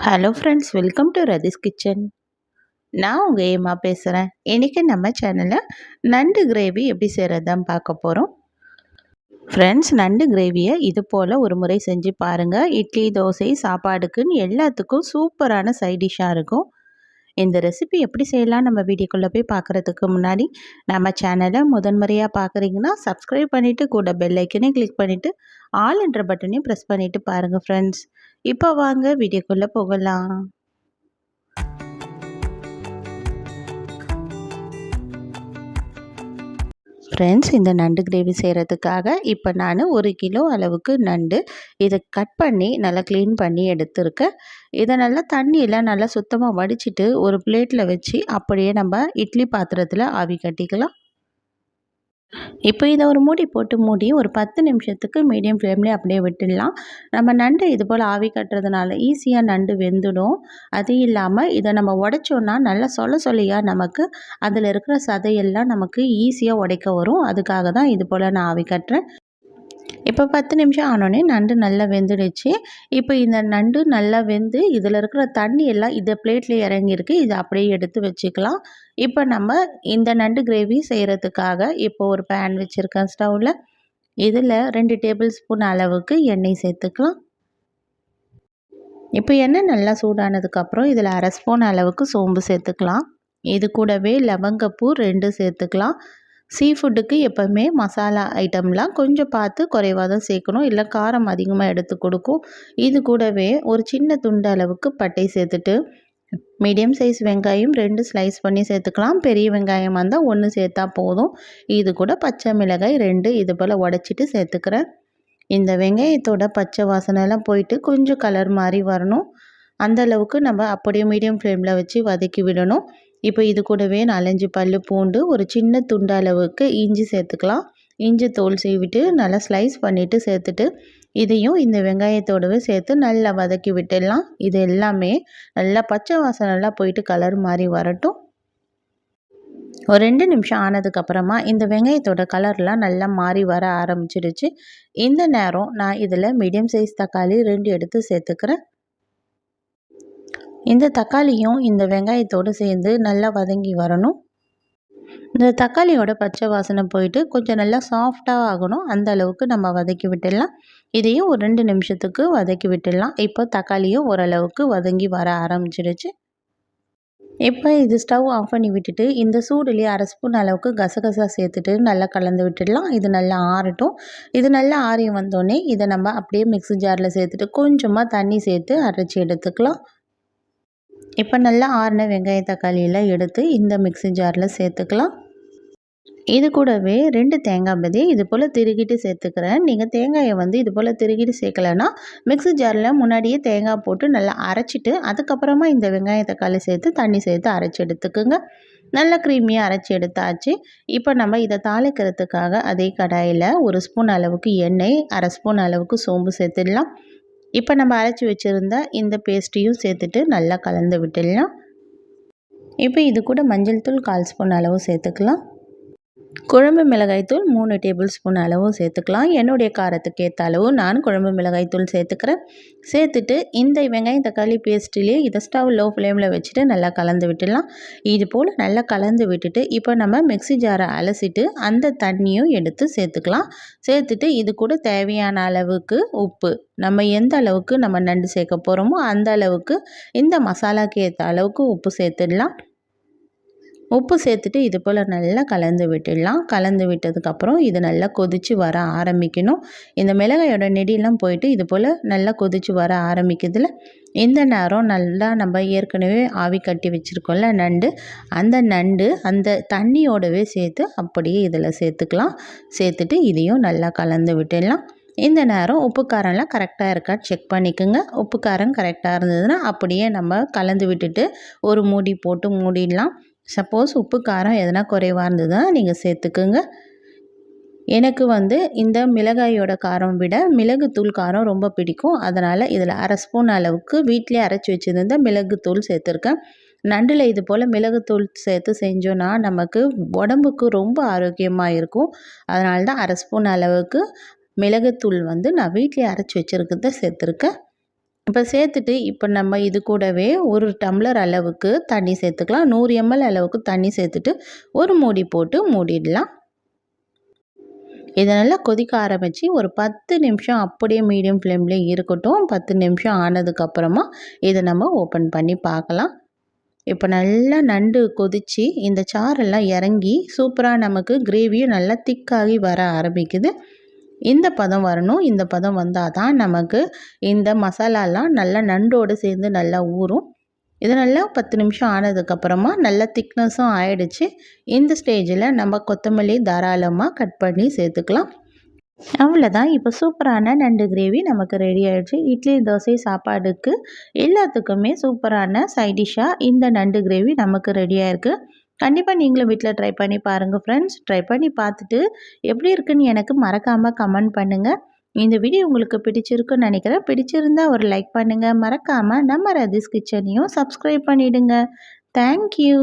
Hello friends, welcome to Rathi's kitchen. நான் உங்கள் ஏமா பேசுகிறேன். இன்றைக்கி நம்ம சேனலில் நண்டு கிரேவி எப்படி செய்கிறது பார்க்க போகிறோம். ஃப்ரெண்ட்ஸ், நண்டு கிரேவியை இது போல் ஒரு முறை செஞ்சு பாருங்கள். இட்லி, தோசை, சாப்பாடுக்குன்னு எல்லாத்துக்கும் சூப்பரான சைட் டிஷ்ஷாக இருக்கும். இந்த ரெசிபி எப்படி செய்யலாம் நம்ம வீடியோக்குள்ளே போய் பார்க்குறதுக்கு முன்னாடி நம்ம சேனலை முதன்முறையாக பார்க்குறீங்கன்னா சப்ஸ்கிரைப் பண்ணிவிட்டு கூட பெல் ஐக்கனே கிளிக் பண்ணிவிட்டு ஆல் என்ற பட்டனையும் ப்ரெஸ் பண்ணிவிட்டு பாருங்கள் ஃப்ரெண்ட்ஸ். இப்போ வாங்க வீடியோக்குள்ளே போகலாம். ஃப்ரெண்ட்ஸ், இந்த நண்டு கிரேவி செய்கிறதுக்காக இப்போ நான் 1 கிலோ அளவுக்கு நண்டு இதை கட் பண்ணி நல்லா க்ளீன் பண்ணி எடுத்துருக்கேன். இதை நல்லா தண்ணியில் நல்லா சுத்தமாக வடிச்சிட்டு ஒரு பிளேட்டில் வச்சு அப்படியே நம்ம இட்லி பாத்திரத்தில் ஆவி கட்டிக்கலாம். இப்போ இதை ஒரு மூடி போட்டு மூடி ஒரு 10 நிமிஷத்துக்கு மீடியம் ஃப்ளேம்லேயே அப்படியே விட்டுடலாம். நம்ம நண்டு இது போல் ஆவி கட்டுறதுனால ஈஸியாக நண்டு வெந்துடும். அது இல்லாமல் இதை நம்ம உடைச்சோன்னா நல்லா சொலையாக நமக்கு அதில் இருக்கிற சதையெல்லாம் நமக்கு ஈஸியாக உடைக்க வரும். அதுக்காக தான் இது போல் நான் ஆவி கட்டுறேன். இப்போ 10 நிமிஷம் ஆனோடனே நண்டு நல்லா வெந்துடுச்சு. இப்போ இந்த நண்டு நல்லா வெந்து இதில் இருக்கிற தண்ணி எல்லாம் இதை பிளேட்டில் இறங்கியிருக்கு. இதை அப்படியே எடுத்து வச்சுக்கலாம். இப்போ நம்ம இந்த நண்டு கிரேவி செய்கிறதுக்காக இப்போ ஒரு பேன் வச்சுருக்கேன் ஸ்டவ்வில். இதில் 2 டேபிள் ஸ்பூன் அளவுக்கு எண்ணெய் சேர்த்துக்கலாம். இப்போ எண்ணெய் நல்லா சூடானதுக்கப்புறம் இதில் 1/2 ஸ்பூன் அளவுக்கு சோம்பு சேர்த்துக்கலாம். இது கூடவே லவங்கப்பூ 2 சேர்த்துக்கலாம். சீ ஃபுட்டுக்கு எப்போவுமே மசாலா ஐட்டம்லாம் கொஞ்சம் பார்த்து குறைவாக தான் சேர்க்கணும், இல்லை காரம் அதிகமாக எடுத்து கொடுக்கும். இது கூடவே ஒரு சின்ன துண்டு அளவுக்கு பட்டை சேர்த்துட்டு மீடியம் சைஸ் வெங்காயம் 2 ஸ்லைஸ் பண்ணி சேர்த்துக்கலாம். பெரிய வெங்காயமாக இருந்தால் 1 சேர்த்தா போதும். இது கூட பச்சை மிளகாய் 2 இது போல் உடச்சிட்டு சேர்த்துக்கிறேன். இந்த வெங்காயத்தோட பச்சை வாசனைலாம் போயிட்டு கொஞ்சம் கலர் மாதிரி வரணும். அந்த அளவுக்கு நம்ம அப்படியே மீடியம் ஃப்ளேமில் வச்சு வதக்கி விடணும். இப்போ இது கூடவே 4-5 பல் பூண்டு, ஒரு சின்ன துண்டு அளவுக்கு இஞ்சி சேர்த்துக்கலாம். இஞ்சி தோல் சீவிட்டு நல்லா ஸ்லைஸ் பண்ணிவிட்டு சேர்த்துட்டு இதையும் இந்த வெங்காயத்தோடவே சேர்த்து நல்லா வதக்கி விட்டுடலாம். இது எல்லாமே நல்லா பச்சை வாசனைலாம் போயிட்டு கலர் மாதிரி வரட்டும். ஒரு 2 நிமிஷம் ஆனதுக்கப்புறமா இந்த வெங்காயத்தோட கலர்லாம் நல்லா மாறி வர ஆரம்பிச்சிடுச்சு. இந்த நேரம் நான் இதில் மீடியம் சைஸ் தக்காளி 2 எடுத்து சேர்த்துக்கிறேன். இந்த தக்காளியும் இந்த வெங்காயத்தோடு சேர்ந்து நல்லா வதங்கி வரணும். இந்த தக்காளியோட பச்சை வாசனை போயிட்டு கொஞ்சம் நல்லா சாஃப்டாக ஆகணும். அந்த அளவுக்கு நம்ம வதக்கி விட்டுடலாம். இதையும் ஒரு 2 நிமிஷத்துக்கு வதக்கி விட்டுடலாம். இப்போ தக்காளியும் ஓரளவுக்கு வதங்கி வர ஆரம்பிச்சிடுச்சு. இப்போ இது ஸ்டவ் ஆஃப் பண்ணி விட்டுட்டு இந்த சூடுலேயே 1/2 ஸ்பூன் அளவுக்கு கசகசா சேர்த்துட்டு நல்லா கலந்து விட்டுடலாம். இது நல்லா ஆறட்டும். இது நல்லா ஆறி வந்தோடனே இதை நம்ம அப்படியே மிக்ஸி ஜாரில் சேர்த்துட்டு கொஞ்சமாக தண்ணி சேர்த்து அரைச்சி எடுத்துக்கலாம். இப்போ நல்லா ஆறின வெங்காய தக்காளியெல்லாம் எடுத்து இந்த மிக்ஸி ஜாரில் சேர்த்துக்கலாம். இது கூடவே 2 தேங்காய் பதி இது போல் திருகிட்டு சேர்த்துக்கிறேன். நீங்கள் தேங்காயை இது போல் திருகிட்டு சேர்க்கலைன்னா மிக்ஸி ஜாரில் முன்னாடியே தேங்காய் போட்டு நல்லா அரைச்சிட்டு அதுக்கப்புறமா இந்த வெங்காய தக்காளி சேர்த்து தண்ணி சேர்த்து அரைச்சி எடுத்துக்குங்க. நல்லா க்ரீமியாக அரைச்சி எடுத்தாச்சு. இப்போ நம்ம இதை தாளிக்கிறதுக்காக அதே கடாயில் 1 ஸ்பூன் அளவுக்கு எண்ணெய், 1/2 ஸ்பூன் அளவுக்கு சோம்பு சேர்த்துடலாம். இப்போ நம்ம அரைச்சி வச்சுருந்த இந்த பேஸ்ட்டையும் சேர்த்துட்டு நல்லா கலந்து விட்டுடலாம். இப்போ இது கூட மஞ்சள் தூள் 1/4 ஸ்பூன் அளவு சேர்த்துக்கலாம். குழம்பு மிளகாய்த்தூள் 3 டேபிள் ஸ்பூன் அளவு சேர்த்துக்கலாம். என்னுடைய காரத்துக்கு ஏற்ற அளவு நான் குழம்பு மிளகாய்த்தூள் சேர்த்துக்கிறேன். சேர்த்துட்டு இந்த வெங்காயம் தக்காளி பேஸ்ட்லேயே இதை ஸ்டவ் லோ ஃப்ளேமில் வச்சுட்டு நல்லா கலந்து விட்டுடலாம். இது போல் நல்லா கலந்து விட்டுட்டு இப்போ நம்ம மிக்ஸி ஜாரை அலசிட்டு அந்த தண்ணியும் எடுத்து சேர்த்துக்கலாம். சேர்த்துட்டு இது கூட தேவையான அளவுக்கு உப்பு, நம்ம எந்த அளவுக்கு நம்ம நண்டு சேர்க்க போகிறோமோ அந்த அளவுக்கு இந்த மசாலாக்கு ஏற்ற அளவுக்கு உப்பு சேர்த்துடலாம். உப்பு சேர்த்துட்டு இது போல் நல்லா கலந்து விட்டுடலாம். கலந்து விட்டதுக்கப்புறம் இது நல்லா கொதித்து வர ஆரம்பிக்கணும். இந்த மிளகாயோட நெடியெல்லாம் போயிட்டு இது போல் நல்லா கொதித்து வர ஆரம்பிக்கிறதுல இந்த நேரம் நல்லா நம்ம ஏற்கனவே ஆவி கட்டி வச்சுருக்கோம்ல நண்டு, அந்த நண்டு அந்த தண்ணியோடவே சேர்த்து அப்படியே இதில் சேர்த்துக்கலாம். சேர்த்துட்டு இதையும் நல்லா கலந்து விட்டுடலாம். இந்த நேரம் உப்பு காரம்லாம் கரெக்டாக இருக்கா செக் பண்ணிக்கோங்க. உப்பு காரம் கரெக்டாக இருந்ததுன்னா அப்படியே நம்ம கலந்து விட்டுட்டு ஒரு மூடி போட்டு மூடிடலாம். சப்போஸ் உப்பு காரம் எதனா குறைவாக இருந்ததுன்னா நீங்கள் சேர்த்துக்குங்க. எனக்கு இந்த மிளகாயோட காரம் விட மிளகுத்தூள் காரம் ரொம்ப பிடிக்கும். அதனால் இதில் 1/2 ஸ்பூன் அளவுக்கு வீட்டிலே அரைச்சி வச்சுருந்த மிளகுத்தூள் சேர்த்துருக்கேன். நண்டில் இது போல் மிளகுத்தூள் சேர்த்து செஞ்சோன்னா நமக்கு உடம்புக்கு ரொம்ப ஆரோக்கியமாக இருக்கும். அதனால தான் 1/2 ஸ்பூன் அளவுக்கு மிளகுத்தூள் நான் வீட்டிலே அரைச்சி வச்சுருக்கிறத சேர்த்துருக்கேன். இப்போ சேர்த்துட்டு இப்போ நம்ம இது கூடவே 1 டம்ளர் அளவுக்கு தண்ணி சேர்த்துக்கலாம். 100 ml அளவுக்கு தண்ணி சேர்த்துட்டு ஒரு மூடி போட்டு மூடிடலாம். இதை நல்லா கொதிக்க ஆரம்பித்து ஒரு 10 நிமிஷம் அப்படியே மீடியம் ஃப்ளேம்லேயே இருக்கட்டும். 10 நிமிஷம் ஆனதுக்கப்புறமா இதை நம்ம ஓப்பன் பண்ணி பார்க்கலாம். இப்போ நல்லா நண்டு கொதித்து இந்த சாரெல்லாம் இறங்கி சூப்பராக நமக்கு கிரேவியும் நல்லா திக்காகி வர ஆரம்பிக்குது. இந்த பதம் வரணும். இந்த பதம் வந்தால் தான் நமக்கு இந்த மசாலாலாம் நல்லா நண்டோடு சேர்ந்து நல்லா ஊறும். இது நல்லா 10 நிமிஷம் ஆனதுக்கப்புறமா நல்லா திக்னஸும் ஆயிடுச்சு. இந்த ஸ்டேஜில் நம்ம கொத்தமல்லி தாராளமாக கட் பண்ணி சேர்த்துக்கலாம். அவ்வளோதான். இப்போ சூப்பரான நண்டு கிரேவி நமக்கு ரெடி ஆகிடுச்சு. இட்லி, தோசை, சாப்பாடுக்கு எல்லாத்துக்குமே சூப்பரான சைட் டிஷ்ஷாக இந்த நண்டு கிரேவி நமக்கு ரெடியாக இருக்குது. கண்டிப்பாக நீங்களும் வீட்டில் ட்ரை பண்ணி பாருங்கள் ஃப்ரெண்ட்ஸ். ட்ரை பண்ணி பார்த்துட்டு எப்படி இருக்குன்னு எனக்கு மறக்காமல் கமெண்ட் பண்ணுங்கள். இந்த வீடியோ உங்களுக்கு பிடிச்சிருக்குன்னு நினைக்கிறேன். பிடிச்சிருந்தா ஒரு லைக் பண்ணுங்கள். மறக்காமல் நம்ம ரதீஸ் கிச்சனையும் சப்ஸ்கிரைப் பண்ணிவிடுங்க. தேங்க்யூ.